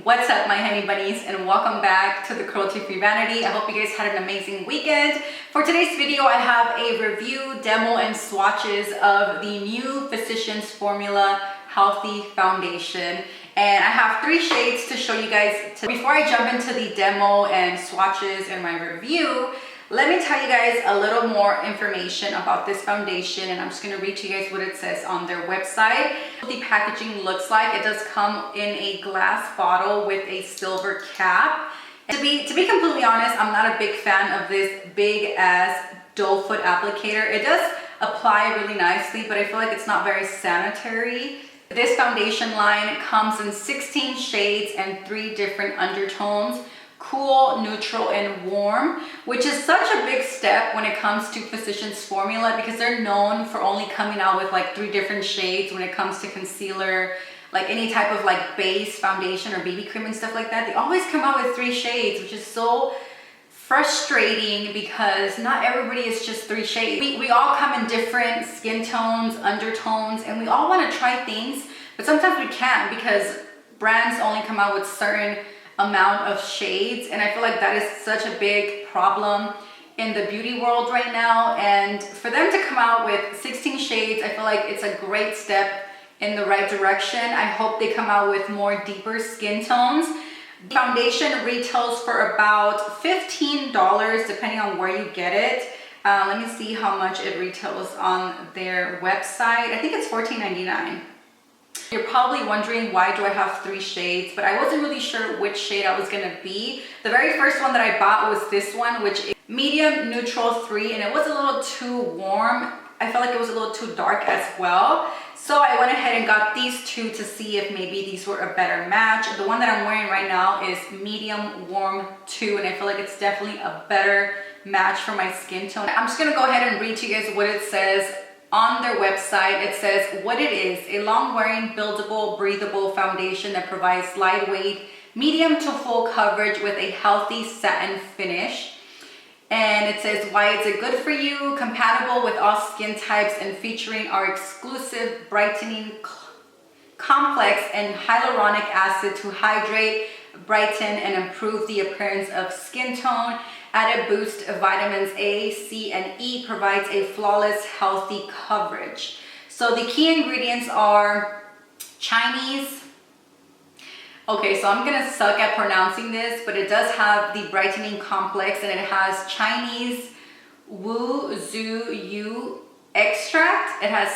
What's up, my honey bunnies, and welcome back to the Cruelty free Vanity. I hope you guys had an amazing weekend. For today's video, I have a review, demo, and swatches of the new Physicians Formula Healthy Foundation. And I have 3 shades to show you guys. Before I jump into the demo and swatches and my review, let me tell you guys a little more information about this foundation, and I'm just going to read to you guys what it says on their website. What the packaging looks like, it does come in a glass bottle with a silver cap. And to be completely honest, I'm not a big fan of this big ass doe foot applicator. It does apply really nicely, but I feel like it's not very sanitary. This foundation line comes in 16 shades and 3 different undertones: cool, neutral, and warm, which is such a big step when it comes to Physicians Formula, because they're known for only coming out with like 3 different shades when it comes to concealer, like any type of like base foundation or BB cream and stuff like that. They always come out with 3 shades, which is so frustrating because not everybody is just 3 shades. We all come in different skin tones, undertones, and we all want to try things, but sometimes we can't because brands only come out with certain amount of shades, and I feel like that is such a big problem in the beauty world right now. And for them to come out with 16 shades, I feel like it's a great step in the right direction. I hope they come out with more deeper skin tones. The foundation retails for about $15 depending on where you get it. Let me see how much it retails on their website. I think it's $14.99. You're probably wondering, why do I have 3 shades? But I wasn't really sure which shade I was gonna be. The very first one that I bought was this one, which is medium neutral 3, and it was a little too warm. I felt like it was a little too dark as well. So I went ahead and got these 2 to see if maybe these were a better match. The one that I'm wearing right now is medium warm 2, and I feel like it's definitely a better match for my skin tone. I'm just gonna go ahead and read to you guys what it says on their website. It says what it is: a long-wearing, buildable, breathable foundation that provides lightweight, medium to full coverage with a healthy satin finish. And it says why it's a good for you, compatible with all skin types, and featuring our exclusive brightening complex and hyaluronic acid to hydrate, brighten, and improve the appearance of skin tone. Added boost of vitamins A, C, and E provides a flawless, healthy coverage. So the key ingredients are Chinese. Okay, so I'm gonna suck at pronouncing this, but it does have the brightening complex, and it has Chinese Wu Zhu Yu extract. It has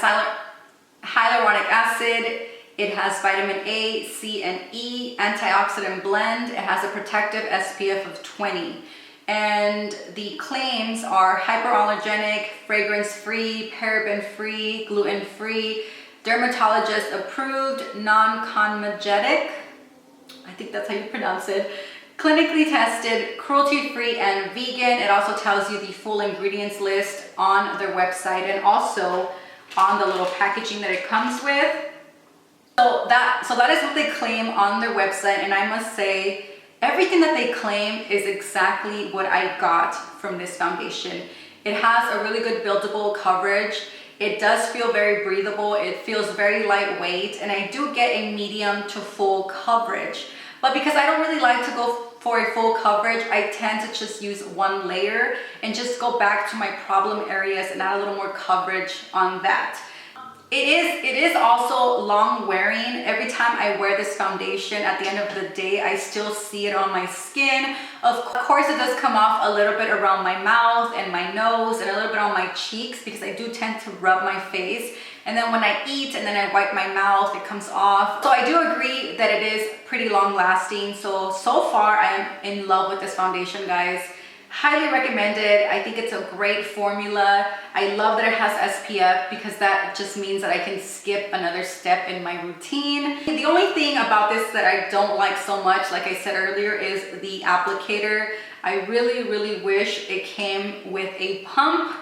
hyaluronic acid. It has vitamin A, C, and E, antioxidant blend. It has a protective SPF of 20. And the claims are hyperallergenic, fragrance-free, paraben-free, gluten-free, dermatologist approved, non-comedogenic, I think that's how you pronounce it, clinically tested, cruelty-free, and vegan. It also tells you the full ingredients list on their website and also on the little packaging that it comes with. So that is what they claim on their website, and I must say, everything that they claim is exactly what I got from this foundation. It has a really good buildable coverage. It does feel very breathable. It feels very lightweight, and I do get a medium to full coverage. But because I don't really like to go for a full coverage, I tend to just use 1 layer and just go back to my problem areas and add a little more coverage on that. It is also long wearing. Every time I wear this foundation, at the end of the day, I still see it on my skin. Of course, it does come off a little bit around my mouth and my nose and a little bit on my cheeks, because I do tend to rub my face. And then when I eat and then I wipe my mouth, it comes off. So I do agree that it is pretty long lasting. So far I am in love with this foundation, guys. Highly recommended. I think it's a great formula. I love that it has SPF, because that just means that I can skip another step in my routine. The only thing about this that I don't like so much, like I said earlier, is the applicator. I really wish it came with a pump,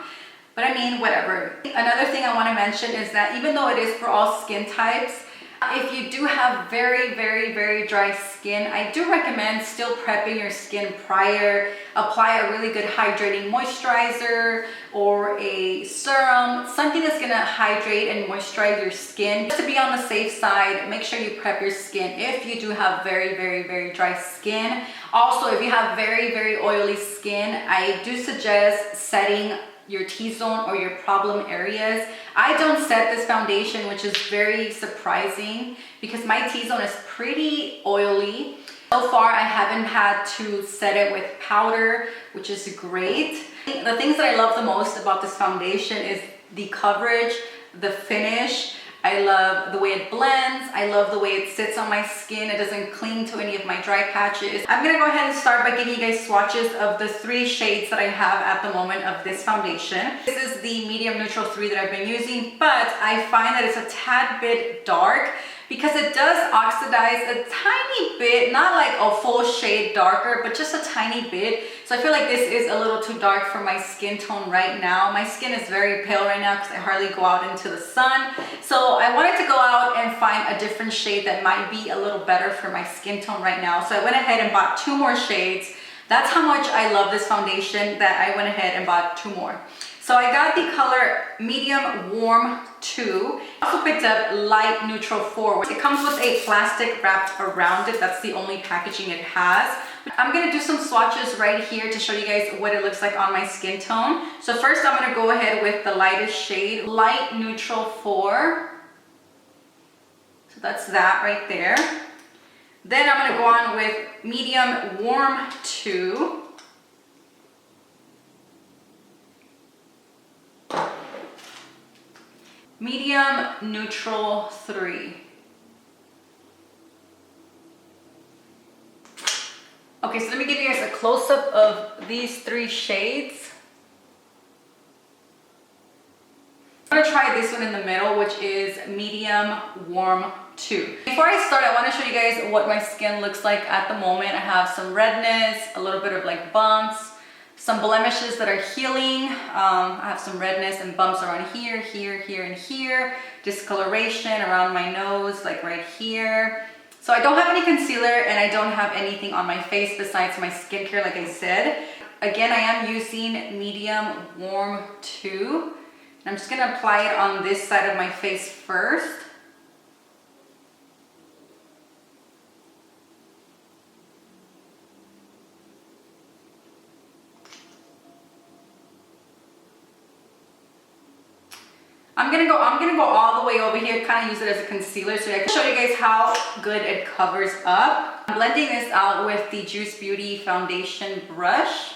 but I mean, whatever. Another thing I want to mention is that even though it is for all skin types, If you do have very dry skin, I do recommend still prepping your skin prior. Apply a really good hydrating moisturizer or a serum, something that's gonna hydrate and moisturize your skin. Just to be on the safe side, make sure you prep your skin if you do have very dry skin. Also, if you have very oily skin, I do suggest setting your T-zone or your problem areas. I don't set this foundation, which is very surprising because my T-zone is pretty oily. So far, I haven't had to set it with powder, which is great. The things that I love the most about this foundation is the coverage, the finish. I love the way it blends. I love the way it sits on my skin. It doesn't cling to any of my dry patches. I'm gonna go ahead and start by giving you guys swatches of the 3 shades that I have at the moment of this foundation. This is the medium neutral 3 that I've been using, but I find that it's a tad bit dark because it does oxidize a tiny bit, not like a full shade darker, but just a tiny bit. So I feel like this is a little too dark for my skin tone right now. My skin is very pale right now because I hardly go out into the sun. So I wanted to go out and find a different shade that might be a little better for my skin tone right now. So I went ahead and bought 2 more shades. That's how much I love this foundation that I went ahead and bought 2 more. So I got the color medium warm 2. I also picked up light neutral 4. It comes with a plastic wrapped around it. That's the only packaging it has. I'm gonna do some swatches right here to show you guys what it looks like on my skin tone. So first I'm gonna go ahead with the lightest shade, light neutral 4. So that's that right there. Then I'm gonna go on with medium warm 2. Medium neutral 3. Okay, so let me give you guys a close-up of these 3 shades. I'm gonna try this one in the middle, which is medium warm 2. Before I start, I want to show you guys what my skin looks like at the moment. I have some redness, a little bit of like bumps, some blemishes that are healing. I have some redness and bumps around here, and here. Discoloration around my nose, like right here. So I don't have any concealer and I don't have anything on my face besides my skincare, like I said. Again, I am using medium warm 2. I'm just gonna apply it on this side of my face first. I'm gonna go all the way over here, kind of use it as a concealer so I can show you guys how good it covers up. I'm blending this out with the Juice Beauty foundation brush.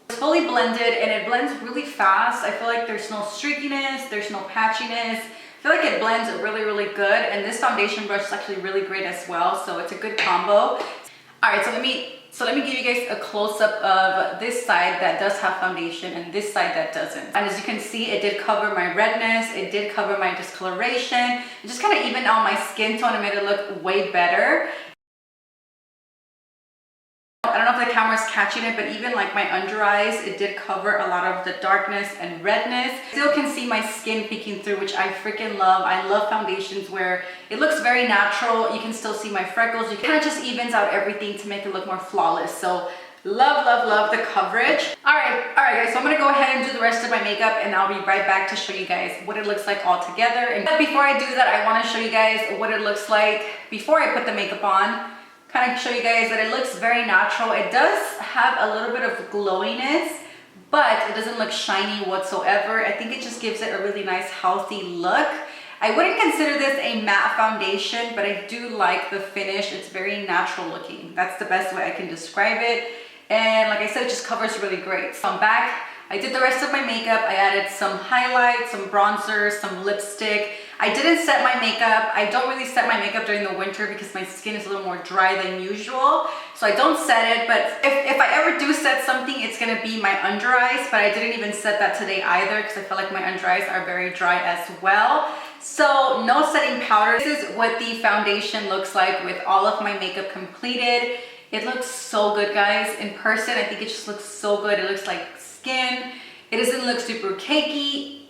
Fully blended and it blends really fast. I feel like there's no streakiness, there's no patchiness. I feel like it blends really good, and this foundation brush is actually really great as well, so it's a good combo. All right, so let me give you guys a close-up of this side that does have foundation and this side that doesn't. And as you can see, it did cover my redness, it did cover my discoloration. It just kind of evened out my skin tone and made it look way better. I don't know if the camera's catching it, but even like my under eyes, it did cover a lot of the darkness and redness. Still can see my skin peeking through, which I freaking love. I love foundations where it looks very natural. You can still see my freckles. It kind of just evens out everything to make it look more flawless. So love the coverage. All right guys, so I'm gonna go ahead and do the rest of my makeup and I'll be right back to show you guys what it looks like all together. And before I do that, I want to show you guys what it looks like before I put the makeup on. Kind of show you guys that it looks very natural. It does have a little bit of glowiness, but it doesn't look shiny whatsoever. I think it just gives it a really nice healthy look. I wouldn't consider this a matte foundation, but I do like the finish. It's very natural looking. That's the best way I can describe it. And like I said, it just covers really great. So I'm back. I did the rest of my makeup. I added some highlights, some bronzer, some lipstick. I didn't set my makeup. I don't really set my makeup during the winter because my skin is a little more dry than usual. So I don't set it, but if I ever do set something, it's gonna be my under eyes, but I didn't even set that today either because I feel like my under eyes are very dry as well. So no setting powder. This is what the foundation looks like with all of my makeup completed. It looks so good, guys. In person, I think it just looks so good. It looks like skin. It doesn't look super cakey.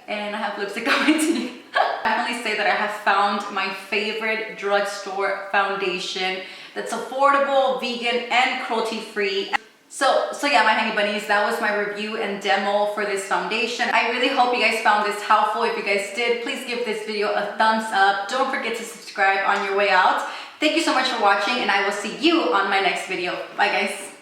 And I have lipstick on my teeth. I definitely say that I have found my favorite drugstore foundation that's affordable, vegan, and cruelty-free. So yeah, my honey bunnies, that was my review and demo for this foundation. I really hope you guys found this helpful. If you guys did, please give this video a thumbs up. Don't forget to subscribe on your way out. Thank you so much for watching, and I will see you on my next video. Bye, guys.